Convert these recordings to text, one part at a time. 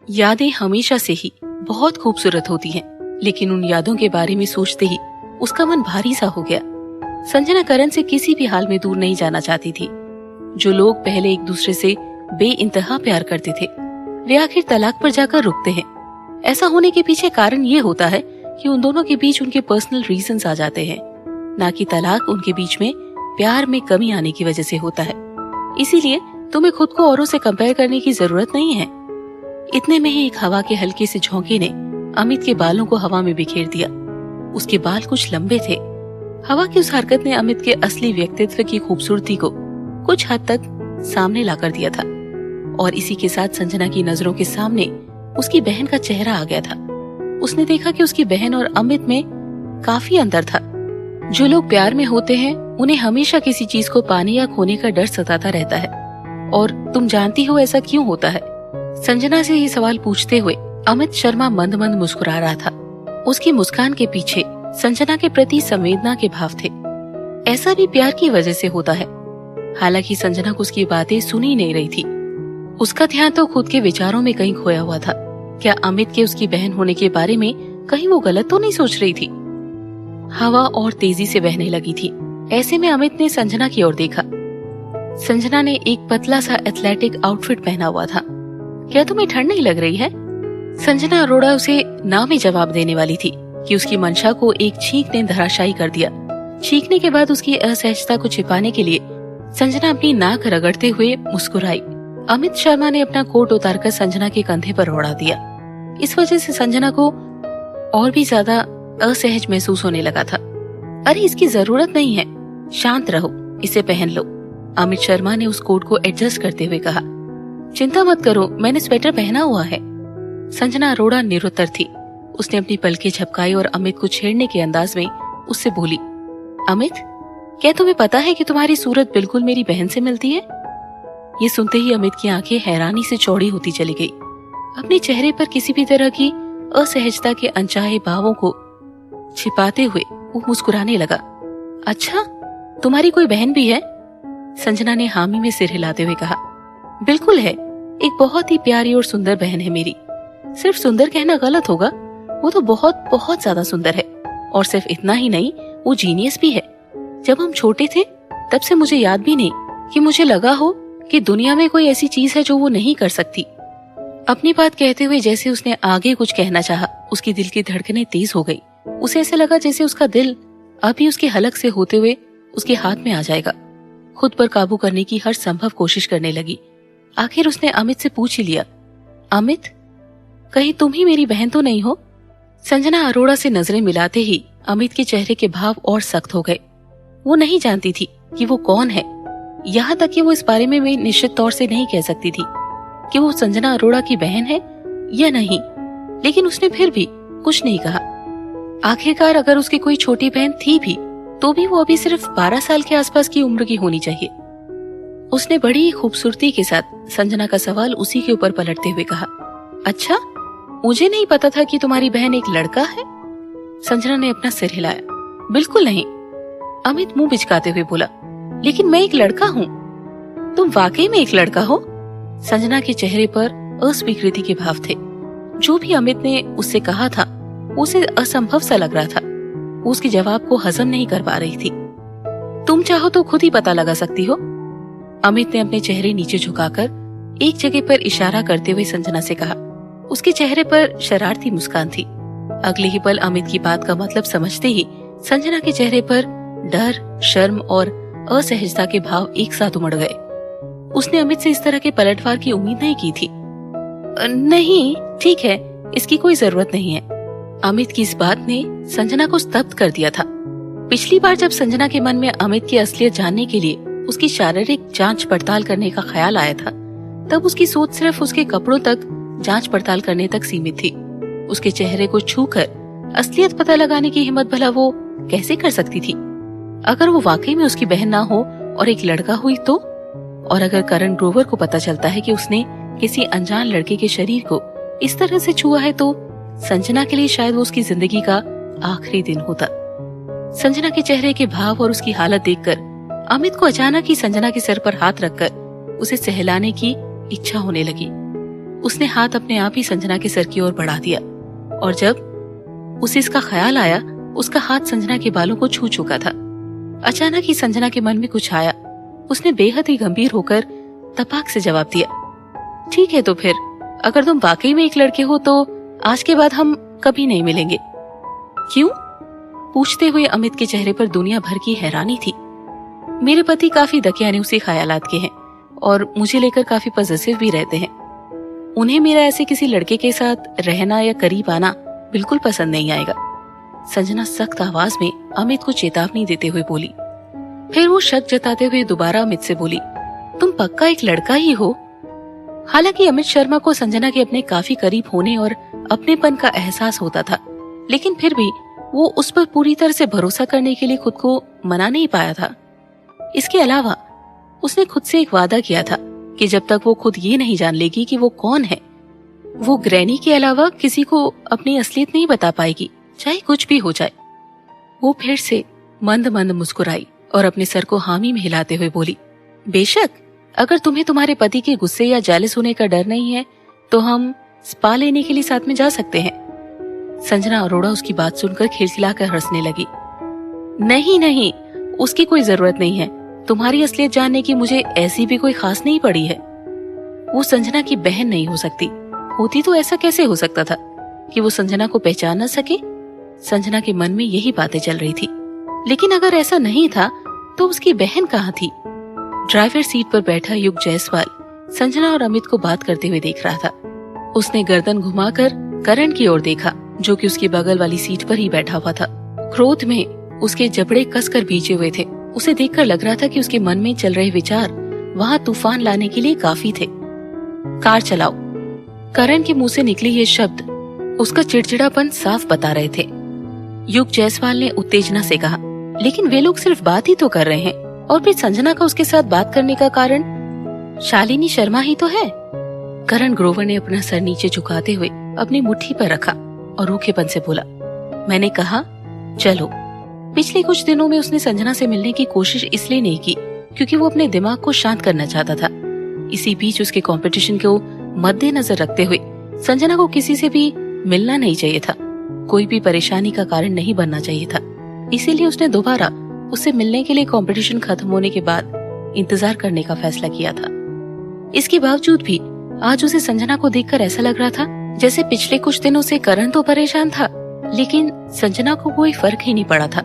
यादें हमेशा से ही बहुत खूबसूरत होती हैं, लेकिन उन यादों के बारे में सोचते ही उसका मन भारी सा हो गया। संजना करण से किसी भी हाल में दूर नहीं जाना चाहती थी। जो लोग पहले एक दूसरे से बेइंतहा प्यार करते थे, वे आखिर तलाक पर जाकर रुकते हैं। ऐसा होने के पीछे कारण ये होता है कि उन दोनों के बीच उनके पर्सनल रीजंस आ जाते हैं, ना कि तलाक उनके बीच में प्यार में कमी आने की वजह से होता है। इसीलिए तुम्हें खुद को औरों से कंपेयर करने की जरूरत नहीं है। इतने में ही एक हवा के हल्के से झोंके ने अमित के बालों को हवा में बिखेर दिया। उसके बाल कुछ लंबे थे। हवा की उस हरकत ने अमित के असली व्यक्तित्व की खूबसूरती को कुछ हद तक सामने लाकर दिया था, और इसी के साथ संजना की नजरों के सामने उसकी बहन का चेहरा आ गया था। उसने देखा कि उसकी बहन और अमित में काफी अंतर था। जो लोग प्यार में होते हैं उन्हें हमेशा किसी चीज को पाने या खोने का डर सताता रहता है, और तुम जानती हो ऐसा क्यों होता है? संजना से ये सवाल पूछते हुए अमित शर्मा मंद मंद मुस्कुरा रहा था। उसकी मुस्कान के पीछे संजना के प्रति संवेदना के भाव थे। ऐसा भी प्यार की वजह से होता है। हालांकि संजना को उसकी बातें सुनी नहीं रही थी। उसका ध्यान तो खुद के विचारों में कहीं खोया हुआ था। क्या अमित के उसकी बहन होने के बारे में कहीं वो गलत तो नहीं सोच रही थी? हवा और तेजी से बहने लगी थी। ऐसे में अमित ने संजना की ओर देखा। संजना ने एक पतला सा एथलेटिक आउटफिट पहना हुआ था। क्या तुम्हें ठंड नहीं लग रही है? संजना अरोड़ा उसे ना में जवाब देने वाली थी कि उसकी मंशा को एक छींक ने धराशायी कर दिया। छींकने के बाद उसकी असहजता को छिपाने के लिए संजना अपनी नाक रगड़ते हुए मुस्कुराई। अमित शर्मा ने अपना कोट उतारकर संजना के कंधे पर ओढ़ा दिया। इस वजह से संजना को और भी ज्यादा असहज महसूस होने लगा था। अरे इसकी जरूरत नहीं है, शांत रहो, इसे पहन लो। अमित शर्मा ने उस कोट को एडजस्ट करते हुए कहा। चिंता मत करो, मैंने स्वेटर पहना हुआ है। संजना अरोड़ा निरुत्तर थी। उसने अपनी पलकें झपकाई और अमित को छेड़ने के अंदाज में उससे बोली, अमित, क्या तुम्हें पता है कि तुम्हारी सूरत बिल्कुल मेरी बहन से मिलती है? ये सुनते ही अमित की आंखें हैरानी से चौड़ी होती चली गई। अपने चेहरे पर किसी भी तरह की असहजता के अनचाहे भावों को छिपाते हुए वो मुस्कुराने लगा। अच्छा, तुम्हारी कोई बहन भी है? संजना ने हामी में सिर हिलाते हुए कहा। बिल्कुल है, एक बहुत ही प्यारी और सुंदर बहन है मेरी। सिर्फ सुंदर कहना गलत होगा, वो तो बहुत बहुत ज्यादा सुंदर है। और सिर्फ इतना ही नहीं, वो जीनियस भी है। जब हम छोटे थे तब से मुझे याद भी नहीं कि मुझे लगा हो कि दुनिया में कोई ऐसी चीज है जो वो नहीं कर सकती। अपनी बात कहते हुए जैसे उसने आगे कुछ कहना चाहा, उसकी दिल की धड़कनें तेज हो गई। उसे ऐसा लगा जैसे उसका दिल अभी उसके हलक से होते हुए उसके हाथ में आ जाएगा। खुद पर काबू करने की हर संभव कोशिश करने लगी। आखिर उसने अमित से पूछ ही लिया, अमित, कहीं तुम ही मेरी बहन तो नहीं हो? संजना अरोड़ा से नजरें मिलाते ही अमित के चेहरे के भाव और सख्त हो गए। वो नहीं जानती थी कि वो कौन है। यहाँ तक कि वो इस बारे में भी निश्चित तौर से नहीं कह सकती थी कि वो संजना अरोड़ा की बहन है या नहीं, लेकिन उसने फिर भी कुछ नहीं कहा। आखिरकार अगर उसकी कोई छोटी बहन थी भी तो भी वो अभी सिर्फ 12 साल के आसपास की उम्र की होनी चाहिए। उसने बड़ी ही खूबसूरती के साथ संजना का सवाल उसी के ऊपर पलटते हुए कहा, अच्छा, मुझे नहीं पता था कि तुम्हारी बहन एक लड़का है। संजना ने अपना सिर हिलाया। बिल्कुल नहीं, अमित मुंह बिचकाते हुए बोला, लेकिन मैं एक लड़का हूँ। तुम वाकई में एक लड़का हो? संजना के चेहरे पर अस्वीकृति के भाव थे। जो भी अमित ने उससे कहा था उसे असंभव सा लग रहा था। वो उसके जवाब को हजम नहीं कर पा रही थी। तुम चाहो तो खुद ही पता लगा सकती हो। अमित ने अपने चेहरे नीचे झुकाकर एक जगह पर इशारा करते हुए संजना से कहा। उसके चेहरे पर शरारती मुस्कान थी। अगले ही पल अमित की बात का मतलब समझते ही संजना के चेहरे पर डर, शर्म और असहजता के भाव एक साथ उमड़ गए। उसने अमित से इस तरह के पलटवार की उम्मीद नहीं की थी। नहीं, ठीक है, इसकी कोई जरूरत नहीं है। अमित की इस बात ने संजना को स्तब्ध कर दिया था। पिछली बार जब संजना के मन में अमित की असलियत जानने के लिए उसकी शारीरिक जांच पड़ताल करने का ख्याल आया था, तब उसकी सोच सिर्फ उसके कपड़ों तक जांच पड़ताल करने तक सीमित थी। उसके चेहरे को छूकर असलियत पता लगाने की हिम्मत भला वो कैसे कर सकती थी? अगर वो वाकई में उसकी बहन ना हो और एक लड़का हुई तो? और अगर करण ग्रोवर को पता चलता है कि उसने किसी अनजान लड़के के शरीर को इस तरह से छुआ है तो संजना के लिए शायद वो उसकी जिंदगी का आखिरी दिन होता। संजना के चेहरे के भाव और उसकी हालत देखकर अमित को अचानक ही संजना के सिर पर हाथ रखकर उसे सहलाने की इच्छा होने लगी। उसने हाथ अपने आप ही संजना के सर की ओर बढ़ा दिया और जब उसे इसका ख्याल आया, उसका हाथ संजना के बालों को छू चुका था। अचानक ही संजना के मन में कुछ आया। उसने बेहद ही गंभीर होकर तपाक से जवाब दिया, ठीक है तो फिर अगर तुम वाकई में एक लड़के हो तो आज के बाद हम कभी नहीं मिलेंगे। क्यों? पूछते हुए अमित के चेहरे पर दुनिया भर की हैरानी थी। मेरे पति काफी दकियानूसी ख्यालात के हैं और मुझे लेकर काफी पॉजिटिव भी रहते हैं। उन्हें मेरा ऐसे किसी लड़के के साथ रहना या करीब आना बिल्कुल पसंद नहीं आएगा। संजना सख्त आवाज में अमित को चेतावनी देते हुए बोली। फिर वो शक जताते हुए दोबारा अमित से बोली, तुम पक्का एक लड़का ही हो? हालांकि अमित शर्मा को संजना के अपने काफी करीब होने और अपनेपन का एहसास होता था, लेकिन फिर भी वो उस पर पूरी तरह से भरोसा करने के लिए खुद को मना नहीं पाया था। इसके अलावा उसने खुद से एक वादा किया था कि जब तक वो खुद ये नहीं जान लेगी कि वो कौन है, वो ग्रैनी के अलावा किसी को अपनी असलियत नहीं बता पाएगी, चाहे कुछ भी हो जाए। वो फिर से मंद मंद मुस्कुराई और अपने सर को हामी में हिलाते हुए बोली, बेशक अगर तुम्हें तुम्हारे पति के गुस्से या जेलस होने का डर नहीं है तो हम स्पा लेने के लिए साथ में जा सकते हैं। संजना अरोड़ा उसकी बात सुनकर खिलखिलाकर हंसने लगी। नहीं नहीं, उसकी कोई जरूरत नहीं है। तुम्हारी असलियत जानने की मुझे ऐसी भी कोई खास नहीं पड़ी है। वो संजना की बहन नहीं हो सकती। होती तो ऐसा कैसे हो सकता था कि वो संजना को पहचान न सके? संजना के मन में यही बातें चल रही थी। लेकिन अगर ऐसा नहीं था तो उसकी बहन कहाँ थी? ड्राइवर सीट पर बैठा युग जायसवाल संजना और अमित को बात करते हुए देख रहा था। उसने गर्दन घुमाकर करण की ओर देखा, जो कि उसकी बगल वाली सीट पर ही बैठा हुआ था। क्रोध में उसके जबड़े कसकर भींचे हुए थे। उसे देखकर लग रहा था कि उसके मन में चल रहे विचार वहाँ तूफान लाने के लिए काफी थे। कार चलाओ। करण के मुंह से निकले ये शब्द उसका चिड़चिड़ापन साफ बता रहे थे। युग जायसवाल ने उत्तेजना से कहा, लेकिन वे लोग सिर्फ बात ही तो कर रहे हैं। और फिर संजना का उसके साथ बात करने का कारण शालिनी शर्मा ही तो है। करण ग्रोवर ने अपना सर नीचे झुकाते हुए अपनी मुट्ठी पर रखा और रूखेपन से बोला, मैंने कहा चलो। पिछले कुछ दिनों में उसने संजना से मिलने की कोशिश इसलिए नहीं की क्योंकि वो अपने दिमाग को शांत करना चाहता था। इसी बीच उसके कंपटीशन को मद्देनजर रखते हुए संजना को किसी से भी मिलना नहीं चाहिए था। कोई भी परेशानी का कारण नहीं बनना चाहिए था। इसीलिए उसने दोबारा उससे मिलने के लिए कंपटीशन खत्म होने के बाद इंतजार करने का फैसला किया था। इसके बावजूद भी आज उसे संजना को देखकर ऐसा लग रहा था जैसे पिछले कुछ दिनों से करण तो परेशान था, लेकिन संजना को कोई फर्क ही नहीं पड़ा था।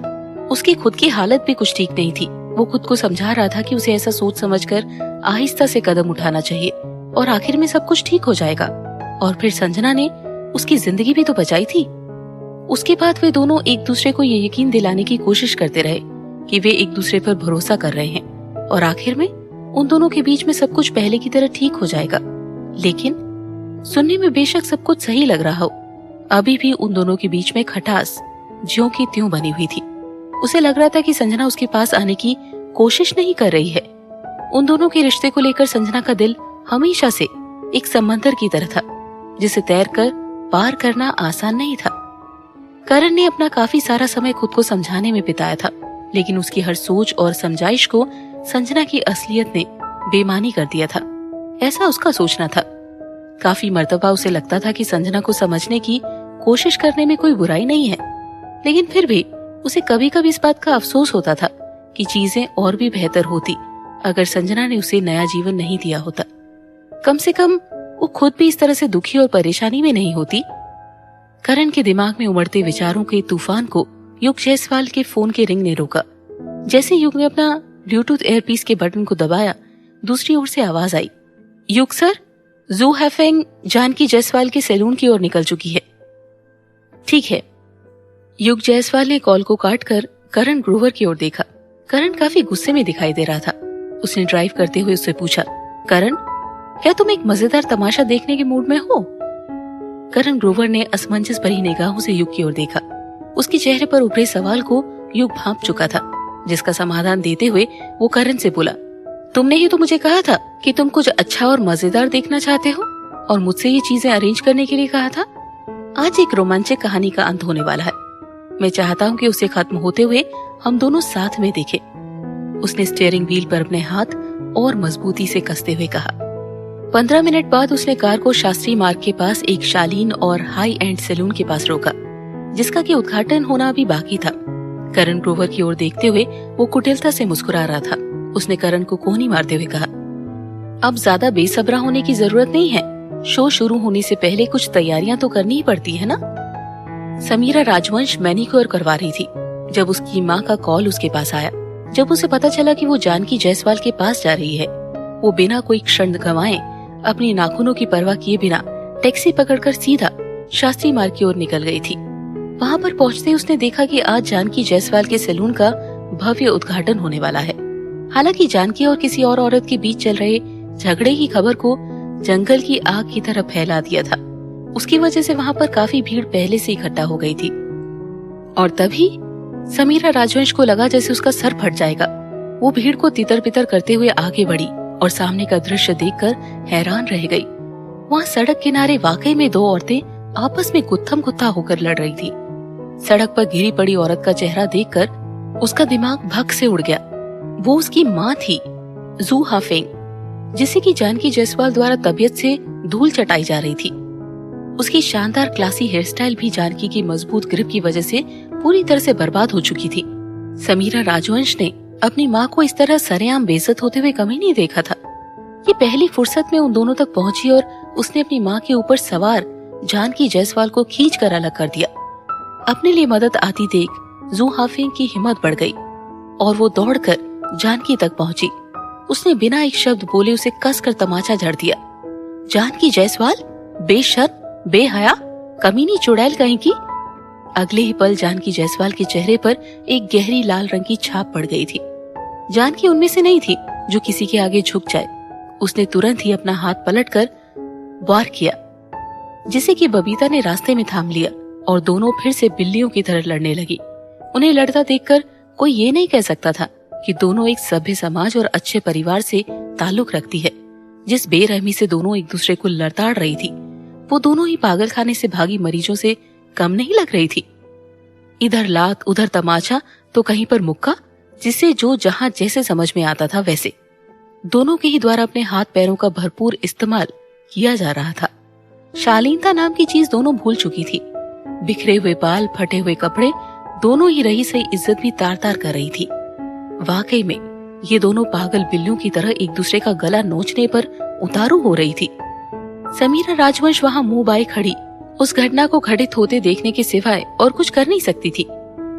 उसकी खुद की हालत भी कुछ ठीक नहीं थी। वो खुद को समझा रहा था कि उसे ऐसा सोच समझकर आहिस्ता से कदम उठाना चाहिए और आखिर में सब कुछ ठीक हो जाएगा। और फिर संजना ने उसकी जिंदगी भी तो बचाई थी। उसके बाद वे दोनों एक दूसरे को ये यकीन दिलाने की कोशिश करते रहे कि वे एक दूसरे पर भरोसा कर रहे हैं और आखिर में उन दोनों के बीच में सब कुछ पहले की तरह ठीक हो जाएगा। लेकिन सुनने में बेशक सब कुछ सही लग रहा हो, अभी भी उन दोनों के बीच में खटास ज्यों की त्यों बनी हुई थी। उसे लग रहा था कि संजना उसके पास आने की कोशिश नहीं कर रही है। उन दोनों के रिश्ते को लेकर संजना का दिल हमेशा से एक समंदर की तरह था जिसे तैरकर पार करना आसान नहीं था। करण ने अपना काफी सारा समय खुद को समझाने में बिताया था, लेकिन उसकी हर सोच और समझाइश को संजना की असलियत ने बेमानी कर दिया था। ऐसा उसका सोचना था। काफी मर्तबा उसे लगता था कि संजना को समझने की कोशिश करने में कोई बुराई नहीं है, लेकिन फिर भी उसे कभी कभी इस बात का अफसोस होता था कि चीजें और भी बेहतर होती अगर संजना ने उसे नया जीवन नहीं दिया होता। कम से कम वो खुद भी इस तरह से दुखी और परेशानी में नहीं होती। करण के दिमाग में उमड़ते विचारों के तूफान को युग जायसवाल के फोन के रिंग ने रोका। जैसे युग ने अपना ब्लूटूथ एयरपीस के बटन को दबाया, दूसरी ओर से आवाज आई, युग सर, जू हैफेंग जानकी जायसवाल के सैलून की ओर निकल चुकी है। ठीक है। युग जायसवाल ने कॉल को काटकर करण ग्रोवर की ओर देखा। करण काफी गुस्से में दिखाई दे रहा था। उसने ड्राइव करते हुए उससे पूछा, करण, क्या तुम एक मजेदार तमाशा देखने के मूड में हो? करण ग्रोवर ने असमंजस भरी निगाहों से युग की ओर देखा। उसके चेहरे पर उभरे सवाल को युग भांप चुका था, जिसका समाधान देते हुए वो करण से बोला, तुमने ही तो मुझे कहा था कि तुम कुछ अच्छा और मजेदार देखना चाहते हो और मुझसे ये चीजें अरेंज करने के लिए कहा था। आज एक रोमांचक कहानी का अंत होने वाला है। मैं चाहता हूँ कि उसे खत्म होते हुए हम दोनों साथ में देखें। उसने स्टीयरिंग व्हील पर अपने हाथ और मजबूती से कसते हुए कहा। 15 मिनट बाद उसने कार को शास्त्री मार्ग के पास एक शालीन और हाई एंड सैलून के पास रोका, जिसका कि उद्घाटन होना अभी बाकी था। करण ग्रोवर की ओर देखते हुए वो कुटिलता से मुस्कुरा रहा था। उसने करण को कोहनी मारते हुए कहा, अब ज्यादा बेसब्रा होने की जरूरत नहीं है। शो शुरू होने से पहले कुछ तैयारियां तो करनी ही पड़ती है ना। समीरा राजवंश मैनिक्योर करवा रही थी जब उसकी माँ का कॉल उसके पास आया। जब उसे पता चला कि वो जानकी जायसवाल के पास जा रही है, वो बिना कोई क्षण गंवाए अपनी नाखूनों की परवाह किए बिना टैक्सी पकड़कर सीधा शास्त्री मार्ग की ओर निकल गई थी। वहाँ पर पहुँचते उसने देखा कि आज जानकी जायसवाल के सैलून का भव्य उद्घाटन होने वाला है। हालांकि जानकी और किसी और औरत के बीच चल रहे झगड़े की खबर को जंगल की आग की तरह फैला दिया था। उसकी वजह से वहाँ पर काफी भीड़ पहले से इकट्ठा हो गई थी। और तभी समीरा राजवंश को लगा जैसे उसका सर फट जाएगा। वो भीड़ को तितर बितर करते हुए आगे बढ़ी और सामने का दृश्य देखकर हैरान रह गई। वहाँ सड़क किनारे वाकई में दो औरतें आपस में गुत्थम गुत्था होकर लड़ रही थी। सड़क पर गिरी पड़ी औरत का चेहरा देखकर उसका दिमाग भग से उड़ गया। वो उसकी माँ थी, जू हाफेंग, जिसे कि जानकी जायसवाल द्वारा तबीयत से धूल चटाई जा रही थी। उसकी शानदार क्लासी हेयर स्टाइल भी जानकी की मजबूत ग्रिप की वजह से पूरी तरह से बर्बाद हो चुकी थी। समीरा राजवंश ने अपनी माँ को इस तरह सरेआम बेइज्जत होते हुए कभी नहीं देखा था। ये पहली फुर्सत में उन दोनों तक पहुंची और उसने अपनी माँ के ऊपर सवार जानकी जायसवाल को खींच कर अलग कर दिया। अपने लिए मदद आती देख जू हाफिंग की हिम्मत बढ़ गई और वो दौड़कर जानकी तक पहुंची। उसने बिना एक शब्द बोले उसे कसकर तमाचा जड़ दिया। जानकी जायसवाल, बेशर्म, बेहया, कमीनी चुड़ैल कहीं की। अगले ही पल जानकी जायसवाल के चेहरे पर एक गहरी लाल रंग की छाप पड़ गई थी। जानकी उनमें से नहीं थी जो किसी के आगे झुक जाए। उसने तुरंत ही अपना हाथ पलटकर वार किया, जिसे कि बबीता ने रास्ते में थाम लिया और दोनों फिर से बिल्लियों की तरह लड़ने लगी। उन्हें लड़ता देखकर कोई ये नहीं कह सकता था कि दोनों एक सभ्य समाज और अच्छे परिवार से ताल्लुक रखती है। जिस बेरहमी से दोनों एक दूसरे को लड़ताड़ रही थी, वो दोनों ही पागल खाने से भागी मरीजों से कम नहीं लग रही थी। इधर लात, उधर तमाचा, तो कहीं पर मुक्का, जिसे जो जहां जैसे समझ में आता था वैसे दोनों के ही द्वारा अपने हाथ पैरों का भरपूर इस्तेमाल किया जा रहा था। शालीनता नाम की चीज दोनों भूल चुकी थी। बिखरे हुए बाल, फटे हुए कपड़े, दोनों ही रही सही इज्जत भी तार तार कर रही थी। वाकई में ये दोनों पागल बिल्लियों की तरह एक दूसरे का गला नोचने पर उतारू हो रही थी। समीरा राजवंश वहाँ मुंह बाए खड़ी उस घटना को घटित होते देखने के सिवाय और कुछ कर नहीं सकती थी।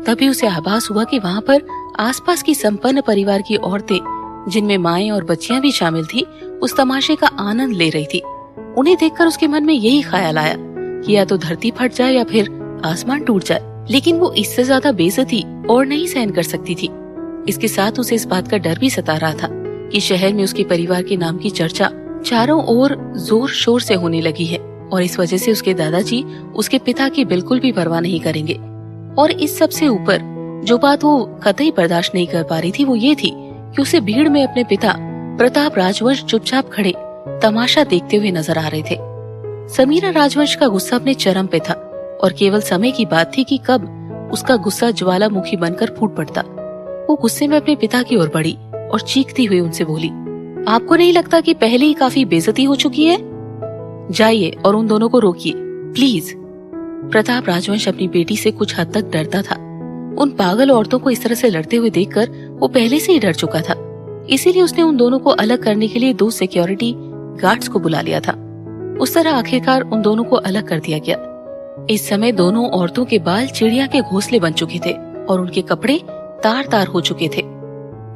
तभी उसे आभास हुआ कि वहाँ पर आसपास की संपन्न परिवार की औरतें, जिनमें माएं और बच्चियां भी शामिल थी, उस तमाशे का आनंद ले रही थी। उन्हें देखकर उसके मन में यही ख्याल आया कि या तो धरती फट जाए या फिर आसमान टूट जाए। लेकिन वो इससे ज्यादा बेइज्जती और नहीं सहन कर सकती थी। इसके साथ उसे इस बात का डर भी सता रहा था कि शहर में उसके परिवार के नाम की चर्चा चारों ओर जोर शोर से होने लगी है और इस वजह से उसके दादाजी उसके पिता की बिल्कुल भी परवाह नहीं करेंगे। और इस सब से ऊपर जो बात वो कतई बर्दाश्त नहीं कर पा रही थी, वो ये थी कि उसे भीड़ में अपने पिता प्रताप राजवंश चुपचाप खड़े तमाशा देखते हुए नजर आ रहे थे। समीरा राजवंश का गुस्सा अपने चरम पे था और केवल समय की बात थी कि कब उसका गुस्सा ज्वालामुखी बनकर फूट पड़ता। वो गुस्से में अपने पिता की ओर बढ़ी और चीखती हुई उनसे बोली, आपको नहीं लगता कि पहले ही काफी बेइज्जती हो चुकी है? जाइए और उन दोनों को रोकिए, प्लीज। प्रताप राजवंश अपनी बेटी से कुछ हद तक डरता था। उन पागल औरतों को इस तरह से लड़ते हुए देखकर वो पहले से ही डर चुका था। इसीलिए उसने उन दोनों को अलग करने के लिए 2 सिक्योरिटी गार्ड्स को बुला लिया था। उस तरह आखिरकार उन दोनों को अलग कर दिया गया। इस समय दोनों औरतों के बाल चिड़िया के घोंसले बन चुके थे और उनके कपड़े तार तार हो चुके थे।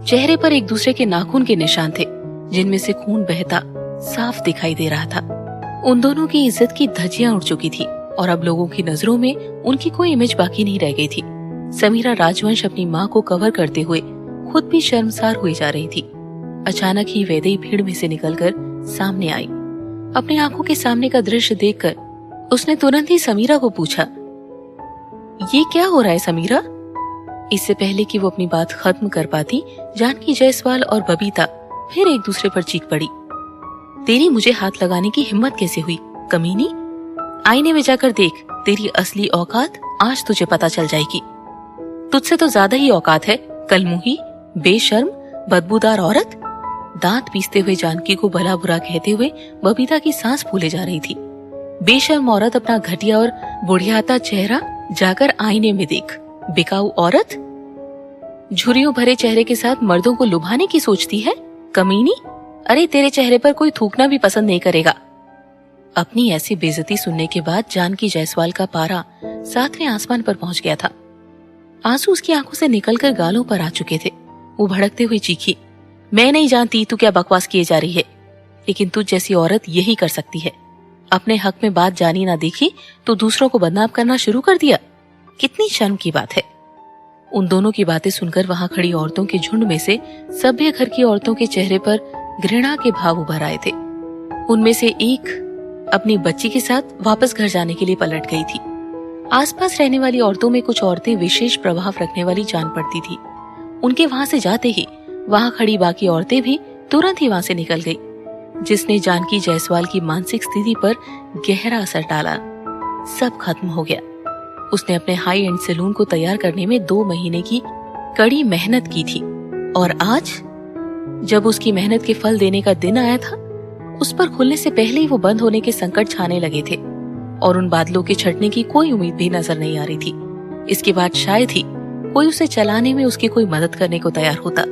चेहरे पर एक दूसरे के नाखून के निशान थे, जिनमें से खून बहता साफ दिखाई दे रहा था। उन दोनों की इज्जत की धज्जियां उड़ चुकी थी और अब लोगों की नजरों में उनकी कोई इमेज बाकी नहीं रह गई थी। समीरा राजवंश अपनी माँ को कवर करते हुए खुद भी शर्मसार हुई जा रही थी। अचानक ही वैदेही भीड़ में से निकलकर सामने आई। अपनी आंखों के सामने का दृश्य देखकर उसने तुरंत ही समीरा को पूछा, ये क्या हो रहा है समीरा? इससे पहले कि वो अपनी बात खत्म कर पाती, जानकी जायसवाल और बबीता फिर एक दूसरे पर चीख पड़ी, तेरी मुझे हाथ लगाने की हिम्मत कैसे हुई, कमीनी? आईने में जाकर देख, तेरी असली औकात आज तुझे पता चल जाएगी। तुझसे तो ज्यादा ही औकात है, कलमुही, बेशर्म, बदबूदार औरत। दांत पीसते हुए जानकी को भला बुरा कहते हुए बबीता की सांस फूले जा रही थी। बेशर्म औरत अपना घटिया और बुढ़ियाता चेहरा जाकर आईने में देख। बिकाऊ औरत, झुर्रियों भरे चेहरे के साथ मर्दों को लुभाने की सोचती है। कमीनी, अरे तेरे चेहरे पर कोई थूकना भी पसंद नहीं करेगा। अपनी ऐसी बेइज्जती सुनने के बाद जानकी जायसवाल का पारा 7वें आसमान पर पहुंच गया था। आंसू उसकी आंखों से निकलकर गालों पर आ चुके थे। वो भड़कते हुए चीखी, मैं नहीं जानती तू क्या बकवास किए जा रही है, लेकिन तू जैसी औरत यही कर सकती है। अपने हक में बात जानी ना देखी तो दूसरों को बदनाम करना शुरू कर दिया। कितनी शर्म की बात है। उन दोनों की बातें सुनकर वहां खड़ी औरतों के झुंड में से सभ्य घर की औरतों के चेहरे पर घृणा के भाव उभर आए थे। उनमें से एक अपनी बच्ची के साथ वापस घर जाने के लिए पलट गई थी। आसपास रहने वाली औरतों में कुछ औरतें विशेष प्रभाव रखने वाली जान पड़ती थी। उनके वहां से जाते ही वहां खड़ी बाकी औरतें भी तुरंत ही वहां से निकल गई, जिसने जानकी जायसवाल की मानसिक स्थिति पर गहरा असर डाला। सब खत्म हो गया। उसने अपने हाई एंड सैलून को तैयार करने में 2 महीने की कड़ी मेहनत की थी, और आज जब उसकी मेहनत के फल देने का दिन आया था, उस पर खुलने से पहले ही वो बंद होने के संकट छाने लगे थे और उन बादलों के छटने की कोई उम्मीद भी नजर नहीं आ रही थी। इसके बाद शायद ही कोई उसे चलाने में उसकी कोई मदद करने को तैयार होता।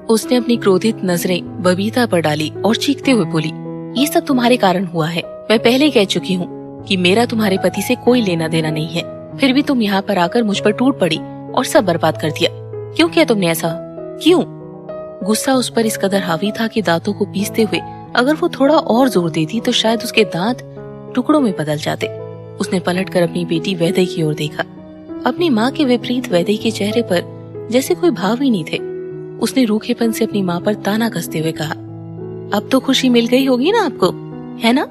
उसने अपनी क्रोधित नजरें बबीता पर डाली और चीखते हुए बोली, ये सब तुम्हारे कारण हुआ है। मैं पहले कह चुकी हूँ कि मेरा तुम्हारे पति से कोई लेना देना नहीं है, फिर भी तुम यहाँ पर आकर मुझ पर टूट पड़ी और सब बर्बाद कर दिया। क्यों किया तुमने ऐसा? क्यों? गुस्सा उस पर इस कदर हावी था कि दांतों को पीसते हुए अगर वो थोड़ा और जोर देती तो शायद उसके दांत टुकड़ों में बदल जाते। उसने पलटकर अपनी बेटी वैदेही की ओर देखा। अपनी माँ के विपरीत वैदेही के चेहरे पर जैसे कोई भाव ही नहीं थे। उसने रूखेपन से अपनी माँ पर ताना कसते हुए कहा, अब तो खुशी मिल गई होगी ना आपको, है ना?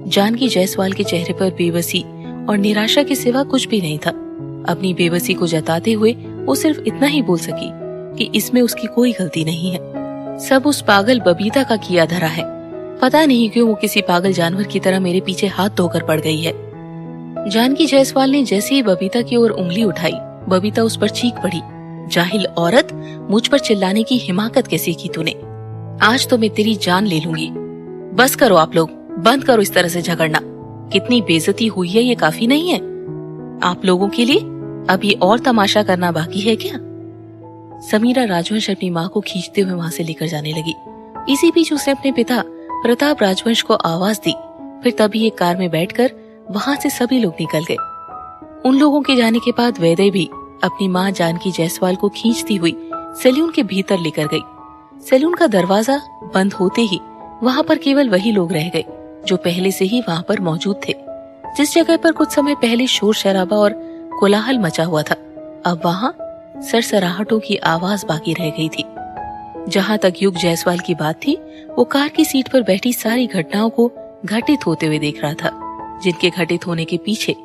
जानकी जायसवाल के चेहरे पर बेबसी और निराशा के सिवा कुछ भी नहीं था। अपनी बेबसी को जताते हुए वो सिर्फ इतना ही बोल सकी कि इसमें उसकी कोई गलती नहीं है। सब उस पागल बबीता का किया धरा है। पता नहीं क्यों वो किसी पागल जानवर की तरह मेरे पीछे हाथ धोकर पड़ गई है। जानकी जायसवाल ने जैसे ही बबीता की ओर उंगली उठाई, बबीता उस पर चीख पड़ी, जाहिल औरत, मुझ पर चिल्लाने की हिमाकत कैसे की तूने? आज तो मैं तेरी जान ले लूंगी। बस करो आप लोग, बंद करो इस तरह से झगड़ना। कितनी बेइज्जती हुई है ये काफी नहीं है आप लोगों के लिए? अभी और तमाशा करना बाकी है क्या? समीरा राजवंश अपनी माँ को खींचते हुए वहां से लेकर जाने लगी। इसी बीच उसने अपने पिता प्रताप राजवंश को आवाज दी। फिर तभी एक कार में बैठकर वहां से सभी लोग निकल गए। उन लोगों के जाने के बाद वैदेही भी अपनी माँ जानकी जायसवाल को खींचती हुई सैलून के भीतर लेकर गई। सैलून का दरवाजा बंद होते ही वहां पर केवल वही लोग रह गए जो पहले से ही वहां पर मौजूद थे। जिस जगह पर कुछ समय पहले शोर शराबा और कोलाहल मचा हुआ था, अब वहां सरसराहटों की आवाज बाकी रह गई थी। जहां तक युग जायसवाल की बात थी, वो कार की सीट पर बैठी सारी घटनाओं को घटित होते हुए देख रहा था, जिनके घटित होने के पीछे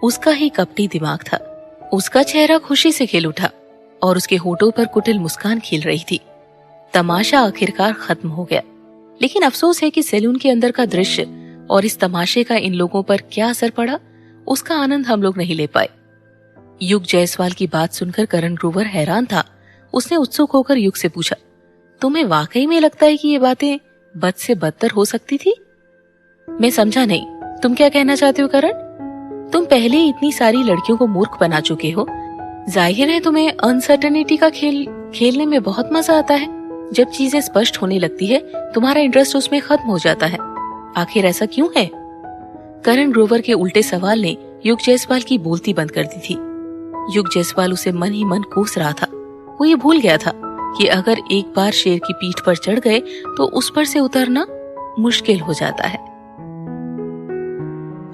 उसका ही कपटी दिमाग था। उसका चेहरा खुशी से खिल उठा और उसके होठों पर कुटिल मुस्कान खिल रही थी। तमाशा आखिरकार खत्म हो गया। लेकिन अफसोस है कि सैलून के अंदर का दृश्य और इस तमाशे का इन लोगों पर क्या असर पड़ा, उसका आनंद हम लोग नहीं ले पाए। युग जायसवाल की बात सुनकर करण ग्रोवर हैरान था। उसने उत्सुक होकर युग से पूछा, तुम्हें वाकई में लगता है कि ये बातें बद से बदतर हो सकती थी? मैं समझा नहीं, तुम क्या कहना चाहते हो करण? तुम पहले ही इतनी सारी लड़कियों को मूर्ख बना चुके हो। जाहिर है तुम्हें अनसर्टेनिटी का खेल खेलने में बहुत मजा आता है। जब चीजें स्पष्ट होने लगती है, तुम्हारा इंटरेस्ट उसमें खत्म हो जाता है। आखिर ऐसा क्यों है? करण ग्रोवर के उल्टे सवाल ने युग जायसवाल की बोलती बंद कर दी थी। युग जायसवाल उसे मन ही मन कोस रहा था। वो ये भूल गया था कि अगर एक बार शेर की पीठ पर चढ़ गए तो उस पर से उतरना मुश्किल हो जाता है।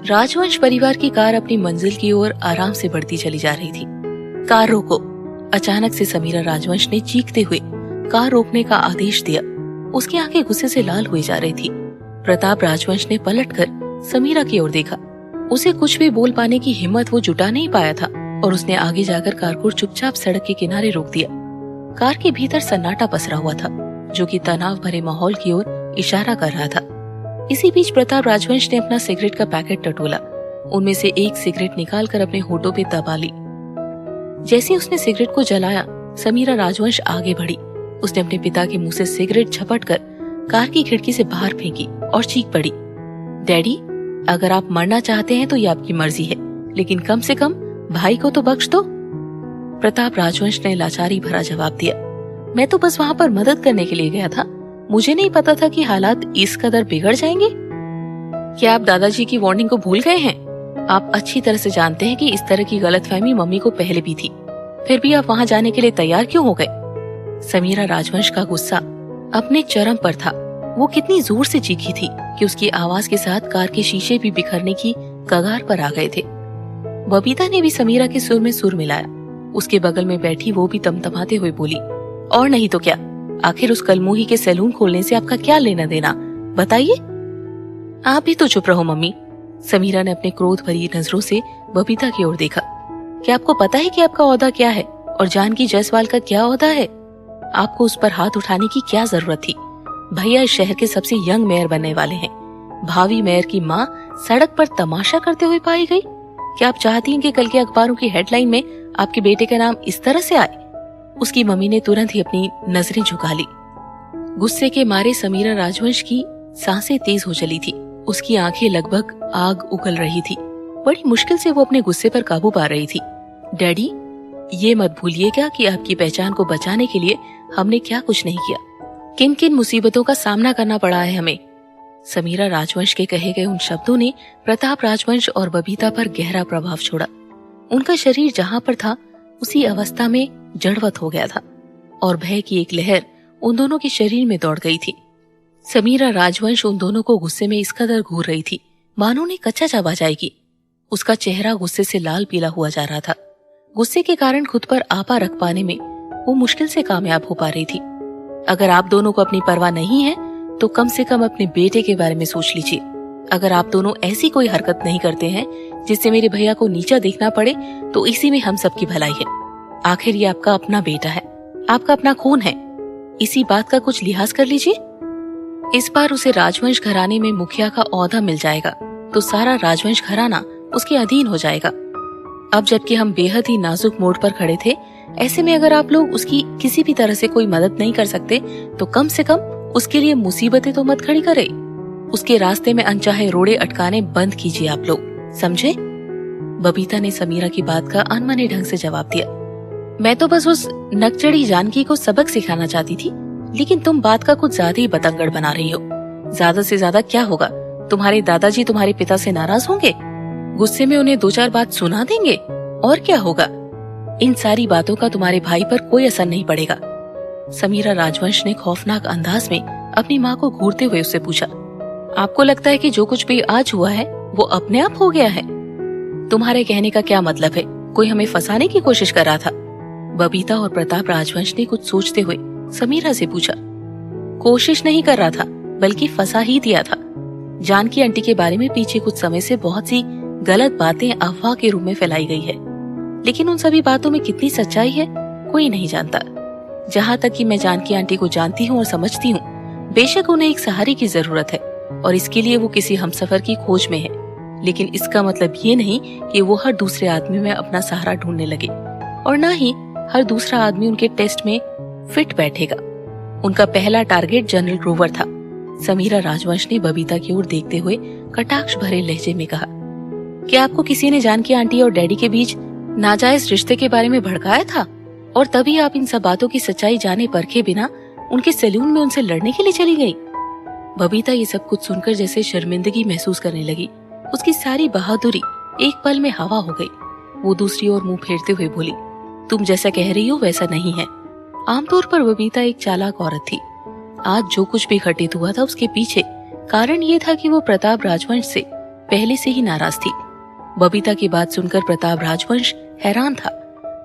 राजवंश परिवार की कार अपनी मंजिल की ओर आराम से बढ़ती चली जा रही थी। कार रोको। अचानक से समीरा राजवंश ने चीखते हुए कार रोकने का आदेश दिया। उसकी आंखें गुस्से से लाल हुई जा रही थी। प्रताप राजवंश ने पलटकर समीरा की ओर देखा। उसे कुछ भी बोल पाने की हिम्मत वो जुटा नहीं पाया था और उसने आगे जाकर कार को चुपचाप सड़क के किनारे रोक दिया। कार के भीतर सन्नाटा पसरा हुआ था, जो कि तनाव भरे माहौल की ओर इशारा कर रहा था। इसी बीच प्रताप राजवंश ने अपना सिगरेट का पैकेट टटोला। उनमें से एक सिगरेट निकालकर अपने होठों पे दबा ली। जैसे उसने सिगरेट को जलाया, समीरा राजवंश आगे बढ़ी। उसने अपने पिता के मुंह से सिगरेट झपट कर कार की खिड़की से बाहर फेंकी और चीख पड़ी, डैडी, अगर आप मरना चाहते हैं तो ये आपकी मर्जी है, लेकिन कम से कम भाई को तो बख्श दो। प्रताप राजवंश ने लाचारी भरा जवाब दिया, मैं तो बस वहाँ पर मदद करने के लिए गया था, मुझे नहीं पता था कि हालात इस कदर बिगड़ जाएंगे। क्या आप दादाजी की वार्निंग को भूल गए हैं? आप अच्छी तरह से जानते हैं कि इस तरह की गलतफहमी मम्मी को पहले भी थी, फिर भी आप वहाँ जाने के लिए तैयार क्यों हो गए? समीरा राजवंश का गुस्सा अपने चरम पर था। वो कितनी जोर से चीखी थी कि उसकी आवाज के साथ कार के शीशे भी बिखरने की कगार पर आ गए थे। बबीता ने भी समीरा के सुर में सुर मिलाया। उसके बगल में बैठी वो भी तमतमाते हुए बोली, और नहीं तो क्या, आखिर उस कलमुही के सैलून खोलने से आपका क्या लेना देना, बताइए। आप भी तो चुप रहो मम्मी। समीरा ने अपने क्रोध भरी नजरों से बबीता की ओर देखा। क्या आपको पता है कि आपका ओहदा क्या है और जानकी जायसवाल का क्या ओहदा है? आपको उस पर हाथ उठाने की क्या जरूरत थी? भैया इस शहर के सबसे यंग मेयर बनने वाले हैं। भावी मेयर की माँ सड़क पर तमाशा करते हुए पाई गई। क्या आप चाहती हैं कि कल के अखबारों की हेडलाइन में आपके बेटे का नाम इस तरह से आए? उसकी मम्मी ने तुरंत ही अपनी नजरें झुका ली। गुस्से के मारे समीरा राजवंश की सांसें तेज हो चली थी। उसकी आंखें लगभग आग उगल रही थी। बड़ी मुश्किल से वो अपने गुस्से पर काबू पा रही थी। डैडी, ये मत भूलिएगा कि आपकी पहचान को बचाने के लिए हमने क्या कुछ नहीं किया, किन किन मुसीबतों का सामना करना पड़ा है हमें। समीरा राजवंश के कहे गए उन शब्दों ने प्रताप राजवंश और बबीता पर गहरा प्रभाव छोड़ा। उनका शरीर जहां पर था उसी अवस्था में जड़वत हो गया था और भय की एक लहर उन दोनों के शरीर में दौड़ गई थी। समीरा राजवंश उन दोनों को गुस्से में इस कदर घूर रही थी मानो उन्हें कच्चा चबा जाएगी। उसका चेहरा गुस्से से लाल पीला हुआ जा रहा था। गुस्से के कारण खुद पर आपा रख पाने में वो मुश्किल से कामयाब हो पा रही थी। अगर आप दोनों को अपनी परवाह नहीं है तो कम से कम अपने बेटे के बारे में सोच लीजिए। अगर आप दोनों ऐसी कोई हरकत नहीं करते हैं जिससे मेरे भैया को नीचा देखना पड़े तो इसी में हम सबकी भलाई है। आखिर ये आपका अपना बेटा है, आपका अपना खून है, इसी बात का कुछ लिहाज कर लीजिए। इस बार उसे राजवंश घराने में मुखिया का ओहदा मिल जाएगा तो सारा राजवंश घराना उसके अधीन हो जाएगा। अब जबकि हम बेहद ही नाजुक मोड़ पर खड़े थे, ऐसे में अगर आप लोग उसकी किसी भी तरह से कोई मदद नहीं कर सकते तो कम से कम उसके लिए मुसीबतें तो मत खड़ी करे। उसके रास्ते में अनचाहे रोड़े अटकाने बंद कीजिए आप लोग, समझे? बबीता ने समीरा की बात का अनमने ढंग से जवाब दिया। मैं तो बस उस नकचढ़ी जानकी को सबक सिखाना चाहती थी, लेकिन तुम बात का कुछ ज्यादा ही बतंगड़ बना रही हो। ज्यादा से ज्यादा क्या होगा? तुम्हारे दादाजी तुम्हारे पिता से नाराज होंगे, गुस्से में उन्हें दो चार बात सुना देंगे, और क्या होगा? इन सारी बातों का तुम्हारे भाई पर कोई असर नहीं पड़ेगा। समीरा राजवंश ने खौफनाक अंदाज में अपनी माँ को घूरते हुए उससे पूछा, आपको लगता है कि जो कुछ भी आज हुआ है वो अपने आप हो गया है? तुम्हारे कहने का क्या मतलब है? कोई हमें फंसाने की कोशिश कर रहा था? बबीता और प्रताप राजवंश ने कुछ सोचते हुए समीरा से पूछा। कोशिश नहीं कर रहा था, बल्कि फंसा ही दिया था। जानकी आंटी के बारे में पीछे कुछ समय से बहुत सी गलत बातें अफवाह के रूप में फैलाई गई है, लेकिन उन सभी बातों में कितनी सच्चाई है कोई नहीं जानता। जहाँ तक कि मैं जानकी आंटी को जानती हूँ और समझती हूँ, बेशक उन्हें एक सहारे की जरूरत है और इसके लिए वो किसी हमसफर की खोज में है, लेकिन इसका मतलब ये नहीं कि वो हर दूसरे आदमी में अपना सहारा ढूंढने लगे और न ही हर दूसरा आदमी उनके टेस्ट में फिट बैठेगा। उनका पहला टारगेट जनरल ग्रोवर था। समीरा राजवंश ने बबीता की ओर देखते हुए कटाक्ष भरे लहजे में कहा, क्या आपको किसी ने जानकी आंटी और डैडी के बीच नाजायज रिश्ते के बारे में भड़काया था और तभी आप इन सब बातों की सच्चाई जाने परखे बिना उनके सैलून में उनसे लड़ने के लिए चली गई? बबीता ये सब कुछ सुनकर जैसे शर्मिंदगी महसूस करने लगी। उसकी सारी बहादुरी एक पल में हवा हो गई। वो दूसरी ओर मुंह फेरते हुए बोली, तुम जैसा कह रही हो वैसा नहीं है। आमतौर पर बबीता एक चालाक औरत थी। आज जो कुछ भी घटित हुआ था उसके पीछे कारण ये था कि वो प्रताप राजवंश से पहले से ही नाराज थी। बबीता की बात सुनकर प्रताप राजवंश हैरान था।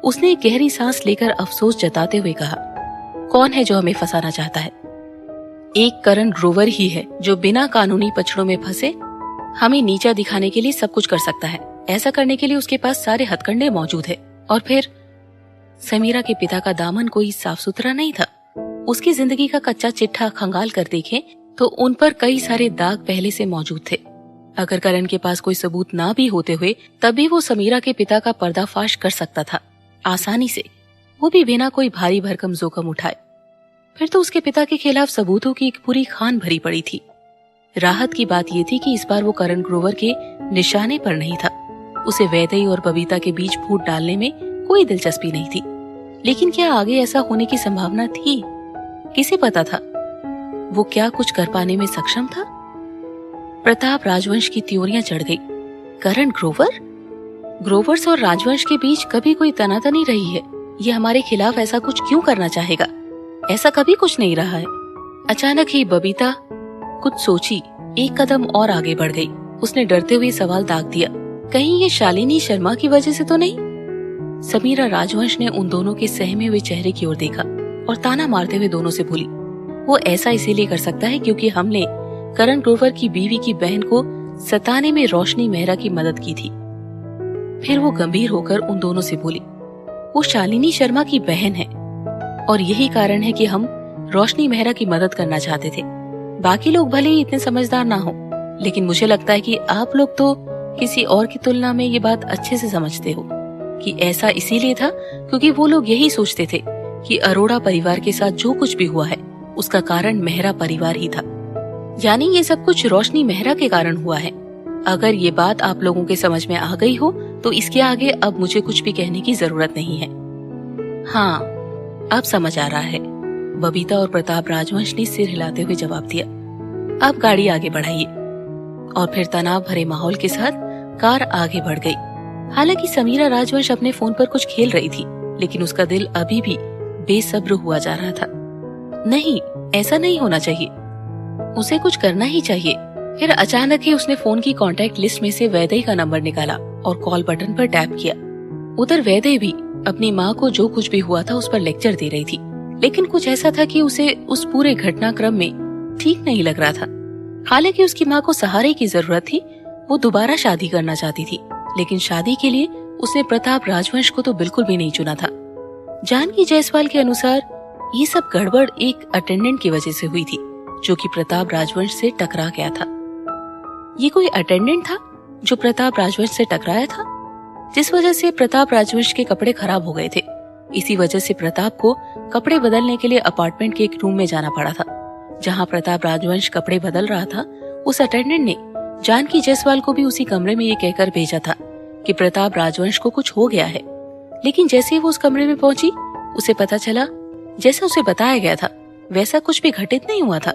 उसने एक गहरी सांस लेकर अफसोस जताते हुए कहा, कौन है जो हमें फंसाना चाहता है? एक करण ग्रोवर ही है जो बिना कानूनी पछड़ों में फंसे हमें नीचा दिखाने के लिए सब कुछ कर सकता है। ऐसा करने के लिए उसके पास सारे हथकंडे मौजूद है। और फिर समीरा के पिता का दामन कोई साफ सुथरा नहीं था। उसकी जिंदगी का कच्चा चिट्ठा खंगाल कर देखें तो उन पर कई सारे दाग पहले से मौजूद थे। अगर करण के पास कोई सबूत ना भी होते हुए तब भी वो समीरा के पिता का पर्दाफाश कर सकता था, आसानी से, वो भी बिना कोई भारी भरकम जोखिम उठाए। फिर तो उसके पिता के खिलाफ सबूतों की एक पूरी खान भरी पड़ी थी। राहत की बात यह थी कि इस बार वो करण ग्रोवर के निशाने पर नहीं था। उसे वैदेही और बबीता के बीच फूट डालने में कोई दिलचस्पी नहीं थी। लेकिन क्या आगे ऐसा होने की संभावना थी? किसे पता था? वो क्या कुछ कर पाने में सक्षम था? प्रताप राजवंश की त्योरियां चढ़ गई। करण ग्रोवर? ग्रोवर्स और राजवंश के बीच कभी कोई तनातनी रही है। ये हमारे खिलाफ ऐसा कुछ क्यों करना चाहेगा? ऐसा कभी कुछ नहीं रहा है। अचानक ही बबीता कुछ सोची, एक कदम और आगे बढ़ गई। उसने डरते हुए सवाल दाग दिया, कहीं ये शालिनी शर्मा की वजह से तो नहीं? समीरा राजवंश ने उन दोनों के सहमे हुए चेहरे की ओर देखा और ताना मारते हुए दोनों से बोली, वो ऐसा इसीलिए कर सकता है क्योंकि हमने करण ग्रोवर की बीवी की बहन को सताने में रोशनी मेहरा की मदद की थी। फिर वो गंभीर होकर उन दोनों से बोली, वो शालिनी शर्मा की बहन है और यही कारण है कि हम रोशनी मेहरा की मदद करना चाहते थे। बाकी लोग भले ही इतने समझदार ना हो, लेकिन मुझे लगता है कि आप लोग तो किसी और की तुलना में ये बात अच्छे से समझते हो कि ऐसा इसीलिए था क्योंकि वो लोग यही सोचते थे कि अरोड़ा परिवार के साथ जो कुछ भी हुआ है उसका कारण मेहरा परिवार ही था। यानी ये सब कुछ रोशनी मेहरा के कारण हुआ है। अगर ये बात आप लोगों के समझ में आ गई हो तो इसके आगे अब मुझे कुछ भी कहने की जरूरत नहीं है। हाँ, अब समझ आ रहा है, बबीता और प्रताप राजवंश ने सिर हिलाते हुए जवाब दिया। अब गाड़ी आगे बढ़ाइए। और फिर तनाव भरे माहौल के साथ कार आगे बढ़ गई। हालांकि समीरा राजवंश अपने फोन पर कुछ खेल रही थी, लेकिन उसका दिल अभी भी बेसब्र हुआ जा रहा था। नहीं, ऐसा नहीं होना चाहिए, उसे कुछ करना ही चाहिए। फिर अचानक ही उसने फोन की कांटेक्ट लिस्ट में से वैदेही का नंबर निकाला और कॉल बटन पर टैप किया। उधर वैदेही भी अपनी माँ को जो कुछ भी हुआ था उस पर लेक्चर दे रही थी, लेकिन कुछ ऐसा था कि उसे उस पूरे घटनाक्रम में ठीक नहीं लग रहा था। हालांकि उसकी माँ को सहारे की जरूरत थी, वो दोबारा शादी करना चाहती थी, लेकिन शादी के लिए उसने प्रताप राजवंश को तो बिल्कुल भी नहीं चुना था। जानकी जायसवाल के अनुसार ये सब गड़बड़ एक अटेंडेंट की वजह से हुई थी, जो कि प्रताप राजवंश से टकरा गया था। ये कोई अटेंडेंट था जो प्रताप राजवंश से टकराया था, जिस वजह से प्रताप राजवंश के कपड़े खराब हो गए थे। इसी वजह से प्रताप को कपड़े बदलने के लिए अपार्टमेंट के एक रूम में जाना पड़ा था। जहां प्रताप राजवंश कपड़े बदल रहा था, उस अटेंडेंट ने जानकी जायसवाल को भी उसी कमरे में ये कहकर भेजा था कि प्रताप राजवंश को कुछ हो गया है। लेकिन जैसे ही वो उस कमरे में पहुंची, उसे पता चला जैसा उसे बताया गया था वैसा कुछ भी घटित नहीं हुआ था।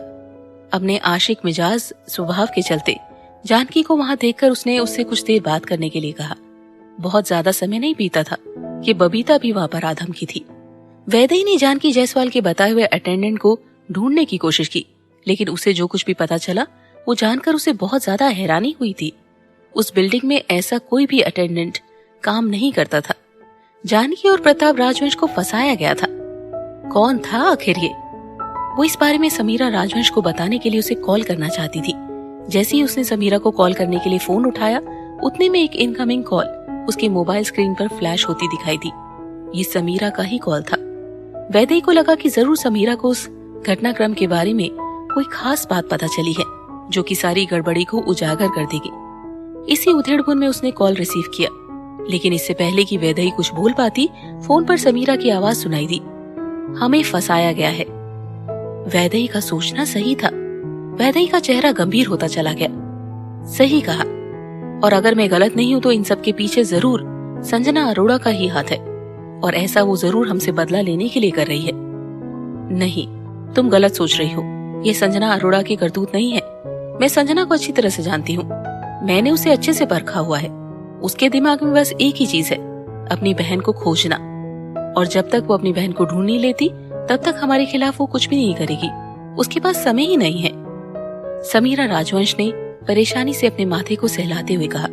अपने आशिक मिजाज स्वभाव के चलते जानकी को वहां देखकर उसने उससे कुछ देर बात करने के लिए कहा। बहुत ज्यादा समय नहीं बीता था कि बबीता भी वहां पर आधम की थी। वैदेही ने जानकी जायसवाल के बताए हुए अटेंडेंट को ढूंढने की कोशिश की, लेकिन उसे जो कुछ भी पता चला वो जानकर उसे बहुत ज्यादा हैरानी हुई थी। उस बिल्डिंग में ऐसा कोई भी अटेंडेंट काम नहीं करता था। जानकी और प्रताप राजवंश को फंसाया गया था। कौन था आखिर ये? वो इस बारे में समीरा राजवंश को बताने के लिए उसे कॉल करना चाहती थी। जैसे ही उसने समीरा को कॉल करने के लिए फोन उठाया, उतने में एक इनकमिंग कॉल उसके मोबाइल स्क्रीन पर फ्लैश होती दिखाई दी। ये समीरा का ही कॉल था। वैदेही को लगा कि जरूर समीरा को उस घटनाक्रम के बारे में कोई खास बात पता चली है, जो कि सारी गड़बड़ी को उजागर कर देगी। इसी उधेड़बुन में उसने कॉल रिसीव किया, लेकिन इससे पहले कि वैदेही कुछ बोल पाती, फोन पर समीरा की आवाज सुनाई दी। हमें फंसाया गया है। वैदेही का सोचना सही था। वैदेही का चेहरा गंभीर होता चला गया। सही कहा, और अगर मैं गलत नहीं हूं तो इन सब के पीछे जरूर संजना अरोड़ा का ही हाथ है, और ऐसा वो जरूर हमसे बदला लेने के लिए कर रही है। नहीं, तुम गलत सोच रही हो। ये संजना अरोड़ा की करतूत नहीं है। मैं संजना को अच्छी तरह से जानती हूँ। मैंने उसे अच्छे से परखा हुआ है। उसके दिमाग में बस एक ही चीज है, अपनी बहन को खोजना, और जब तक वो अपनी बहन को ढूंढ नहीं लेती तब तक हमारे खिलाफ वो कुछ भी नहीं करेगी। उसके पास समय ही नहीं है। समीरा राजवंश ने परेशानी से अपने माथे को सहलाते हुए कहा,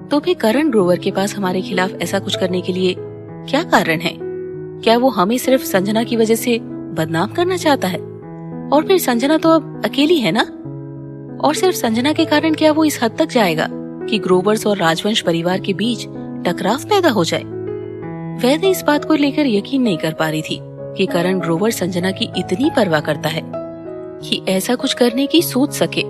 तो फिर करण ग्रोवर के पास हमारे खिलाफ ऐसा कुछ करने के लिए क्या कारण है? क्या वो हमें सिर्फ संजना की वजह से बदनाम करना चाहता है? और फिर संजना तो अब अकेली है ना? और सिर्फ संजना के कारण क्या वो इस हद तक जाएगा कि ग्रोवर्स और राजवंश परिवार के बीच टकराव पैदा हो जाए? वैदेही इस बात को लेकर यकीन नहीं कर पा रही थी कि करण ग्रोवर संजना की इतनी परवाह करता है कि ऐसा कुछ करने की सोच सके।